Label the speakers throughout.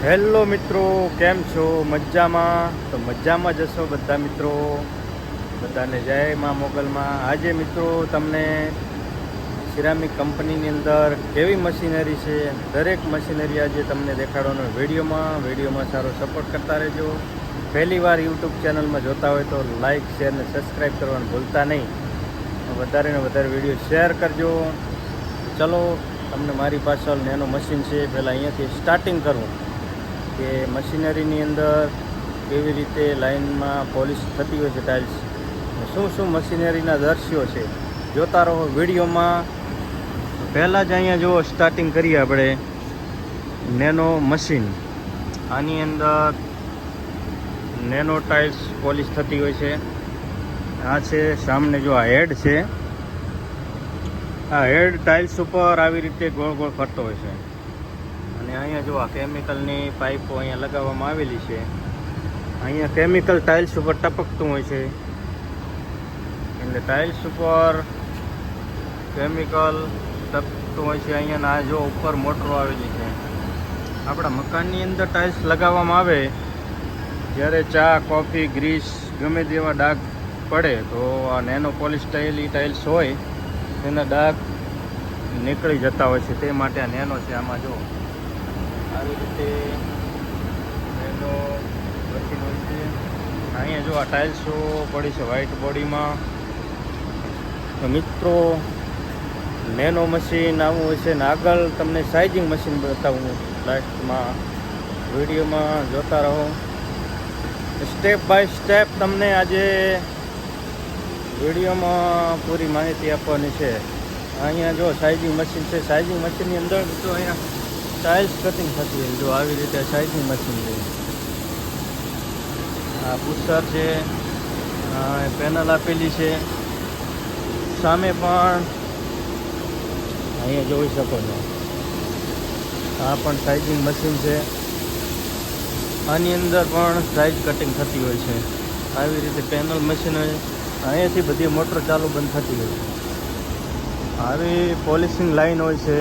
Speaker 1: Hello મિત્રો, કેમ છો? મજામાં? તો મજામાં જશો બધા મિત્રો. બધાને જય માં મોગલમાં. આજે મિત્રો તમને સિરામિક કંપનીની અંદર કેવી મશીનરી છે, દરેક મશીનરી આજે તમને દેખાડવાનો વિડીયોમાં સારો સપોર્ટ કરતા રહેજો. પહેલી વાર યુટ્યુબ ચેનલમાં જોતા હોય તો લાઇક, શેર ને સબસ્ક્રાઈબ કરવાનું ભૂલતા નહીં. વધારે ને વધારે વિડીયો શેર કરજો. ચલો, તમને મારી પાછળ નેનો મશીન છે, પહેલાં અહીંયાથી સ્ટાર્ટિંગ કરવું કે મશીનરીની અંદર કેવી રીતે લાઇનમાં પોલિશ થતી હોય છે ટાઇલ્સ, શું મશીનરીના દૃશ્યો છે, જોતા રહો વિડીયોમાં. પહેલાં જ અહીંયા જુઓ, સ્ટાર્ટિંગ કરીએ આપણે નેનો મશીન. આની અંદર નેનો ટાઇલ્સ પોલિશ થતી હોય છે. આ છે સામને જો આ હેડ છે. આ હેડ ટાઇલ્સ ઉપર આવી રીતે ગોળ ગોળ ફરતો હોય છે. અને અહીંયા જો આ કેમિકલની પાઇપો અહીંયા લગાવવામાં આવેલી છે. અહીંયા કેમિકલ ટાઇલ્સ ઉપર ટપકતું હોય છે, એટલે ટાઇલ્સ ઉપર કેમિકલ ટપકતું હોય છે. અહીંયા આ જો ઉપર મોટરો આવેલી છે. આપણા મકાનની અંદર ટાઇલ્સ લગાવવામાં આવે જ્યારે ચા, કોફી, ગ્રીસ ગમે તેવા ડાઘ પડે તો આ નેનો પોલિશ ટાઇલ્સ હોય તેના ડાઘ નીકળી જતા હોય છે. તે માટે આ નેનો છે. આમાં જો આવી રીતે નેનો મશીન હોય છે. અહીંયા જો આ ટાઇલ્સો પડી છે વ્હાઇટ બોડીમાં. તો મિત્રો, નેનો મશીન આવું હોય છે. ને આગળ તમને સાઇઝિંગ મશીન બતાવું લાસ્ટમાં. વિડીયોમાં જોતા રહો. સ્ટેપ બાય સ્ટેપ તમને આજે વિડીયોમાં પૂરી માહિતી આપવાની છે. અહીંયા જો સાઇઝિંગ મશીન છે. સાઇઝિંગ મશીનની અંદર જો અહીંયા ટાઇલ્સ કટિંગ થતી હોય જો આવી રીતે સાઇઝિંગ મશીન છે. આ પુસ્તર છે, પેનલ આપેલી છે. સામે પણ અહીંયા જોઈ શકો છો, આ પણ સાઇઝિંગ મશીન છે. આની અંદર પણ સાઇઝ કટિંગ થતી હોય છે. આવી રીતે પેનલ મશીન હોય. અહીંયાથી બધી મોટર ચાલુ બંધ થતી હોય છે. આવી પોલિશિંગ લાઈન હોય છે.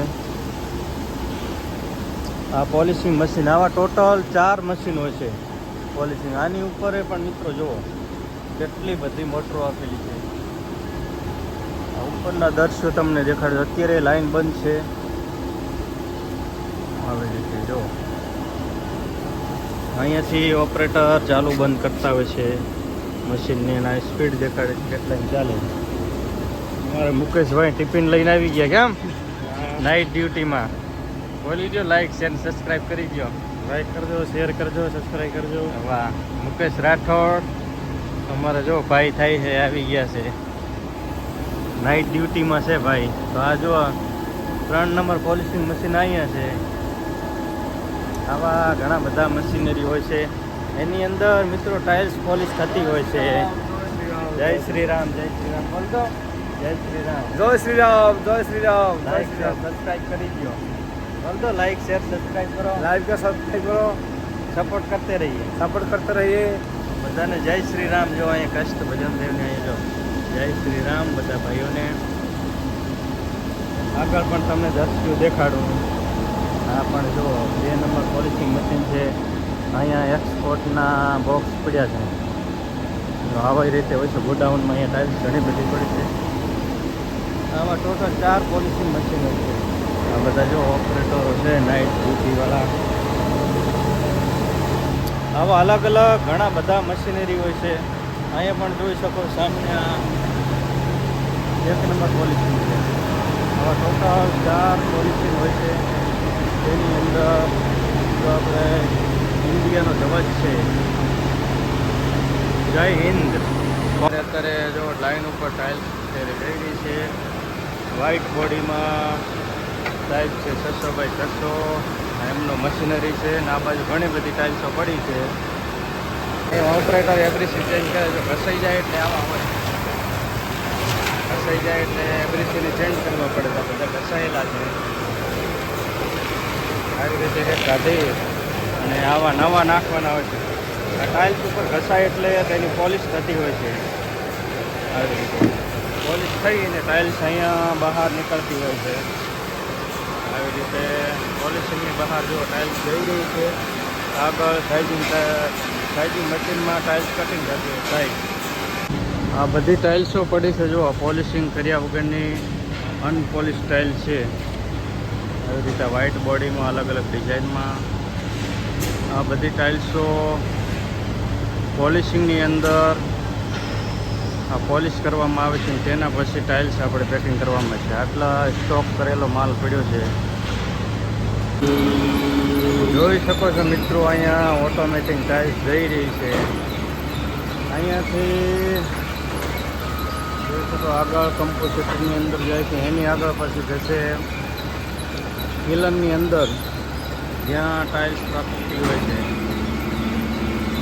Speaker 1: આ પોલિશિંગ મશીન, આવા ટોટલ 4 મશીન હોય છે પોલિશિંગ. આની ઉપર પણ મિત્રો જુઓ કેટલી બધી મોટરો આપેલી છે. આ ઉપરના દૃશ્યો તમને દેખાડ્યો. અત્યારે લાઈન બંધ છે. આવી રીતે જો અહીંયાથી ઓપરેટર ચાલુ બંધ કરતા હોય છે મશીનને. એના સ્પીડ દેખાડે કેટલાની ચાલે. મારે મુકેશભાઈ ટિફિન લઈને આવી ગયા. કેમ નાઇટ ડ્યુટીમાં? બોલી દો, લાઈક શેર સબસ્ક્રાઈબ કરી દો. લાઈક કરજો, શેર કરજો, સબસ્ક્રાઈબ કરજો. વાહ, મુકેશ રાઠોડ અમારે જો ભાઈ થાય છે, આવી ગયા છે. નાઇટ ડ્યુટીમાં છે ભાઈ. તો આ જો 3 નંબર પોલિશિંગ મશીન અહીંયા છે. આવા ઘણા બધા મશીનરી હોય છે. એની અંદર મિત્રો ટાઇલ્સ પોલિશ થતી હોય છે. જય શ્રી રામ, જય શ્રી રામ બોલ દો. જય શ્રી રામ,
Speaker 2: જય શ્રી રામ, જય Shri Ram.
Speaker 1: Like share subscribe કરી દો. બોલ દો, લાઈક શેર સબસ્ક્રાઈબ કરો.
Speaker 2: लाइव का सब्सक्राइब करो,
Speaker 1: સપોર્ટ કરते રહીએ.
Speaker 2: सपोर्ट करते रहिए.
Speaker 1: બધાને જય શ્રી રામ. જો અહીંયા કષ્ટ ભજન દેવને અહીંયા જો જય શ્રી રામ બધા ભાઈઓને. આગળ પણ તમને દૃશ્યો દેખાડું. આ પણ જો 2 નંબર પોલિશિંગ મશીન છે. અહીંયા એક્સપોર્ટના બોક્સ પડ્યા છે. જો આવી રીતે હોય છે ગોડાઉનમાં. અહીંયા ટાઇલ્સ ઘણી બધી પડી છે. આમાં ટોટલ 4 પોલિશિંગ મશીન હોય છે. આ બધા જો ઓપરેટરો છે નાઇટ ડ્યુટીવાળા. આવા અલગ અલગ ઘણા બધા મશીનરી હોય છે. અહીંયા પણ જોઈ શકો સામે આ 1 નંબર પોલિશિંગ છે. આવા ટોટલ 4 પોલિશિંગ હોય છે. તેની અંદર જો આપણે ઇન્ડિયાનો ધ્વજ છે, જય હિન્દ. અત્યારે જો લાઈન ઉપર ટાઇલ્સ રેડી છે. વ્હાઇટ બોડીમાં ટાઇલ્સ છે 600x600. એમનો મશીનરી છે. ને આ બાજુ ઘણી બધી ટાઇલ્સો પડી છે. એ ઓપરેટર એબ્રેસિવ ચેન્જ કરે છે. ઘસાઈ જાય એટલે આવા હોય. ઘસાઈ જાય એટલે એબ્રેસિવને ચેન્જ કરવા પડે. તો બધા ઘસાયેલા છે. આવી રીતે એક કાઢી અને આવા નવા નાખવાના હોય છે. આ ટાઇલ્સ ઉપર ઘસાય એટલે તેની પોલિશ થતી હોય છે. આવી રીતે પોલિશ થઈને ટાઇલ્સ અહીંયા બહાર નીકળતી હોય છે. આવી રીતે પોલિશિંગની બહાર જો ટાઇલ્સ જઈ રહી છે. આગળ સાઇઝિંગ મશીનમાં ટાઇલ્સ કટિંગ થતી થાય. આ બધી ટાઇલ્સો પડી છે, જો પોલિશિંગ કર્યા વગરની અનપોલિશ ટાઇલ છે. આવી રીતે વ્હાઇટ બોડીમાં અલગ અલગ ડિઝાઇનમાં આ બધી ટાઇલ્સો પોલિશિંગની અંદર આ પોલિશ કરવામાં આવે છે. તેના પછી ટાઇલ્સ આપણે પેકિંગ કરવામાં છે. આટલા સ્ટોક કરેલો માલ પડ્યો છે. જોઈ શકો છો મિત્રો, અહીંયા ઓટોમેટિક ટાઇલ્સ જઈ રહી છે. અહીંયાથી જોઈ શકો આગળ કમ્પોઝિટની અંદર જાય છે. એની આગળ પછી જશે કિલનની અંદર જ્યાં ટાઇલ્સ પ્રાપ્ત થતી હોય છે.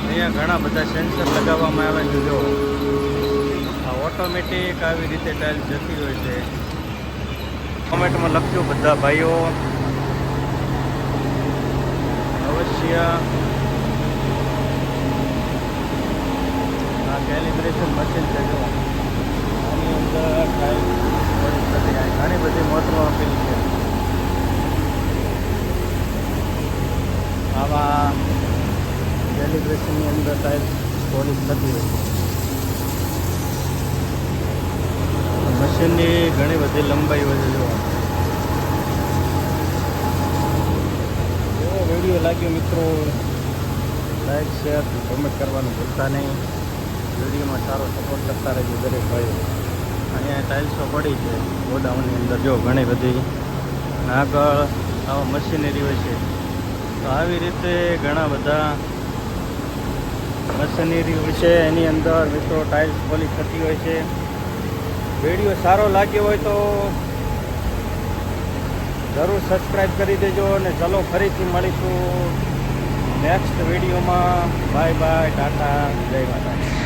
Speaker 1: અહીંયા ઘણા બધા સેન્સર લગાવવામાં આવે છે. જો આ ઓટોમેટિક આવી રીતે ટાઇલ્સ જતી હોય છે. કોમેન્ટમાં લખજો બધા ભાઈઓ અવશ્ય. આ કેલિબ્રેશન મશીન છે. જો આની અંદર ટાઇલ્સ ઘણી બધી મોટરો આપેલી છે. આવા કેલિબ્રેશનની અંદર ટાઇલ્સ પોલિશ થતી હોય છે. મશીનની ઘણી બધી લંબાઈ હોય છે. જો વિડીયો લાગ્યો મિત્રો, લાઈક શેર કોમેન્ટ કરવાનું ભૂલતા નહીં. વિડીયોમાં સારો સપોર્ટ કરતા રહેજો દરેક ભાઈઓ. અહીંયા ટાઇલ્સો પડી છે ગોડાઉનની અંદર. જો ઘણી બધી આગળ આવા મશીનરી હોય છે. તો આવી રીતે ઘણા બધા મશીનરી હોય છે. એની અંદર મિત્રો ટાઇલ્સ પોલિશ થતી હોય છે. વિડીયો સારો લાગ્યો હોય તો જરૂર સબસ્ક્રાઈબ કરી દેજો. અને ચલો ફરીથી મળીશું નેક્સ્ટ વિડીયોમાં. બાય બાય, ટાટા, જય માતા.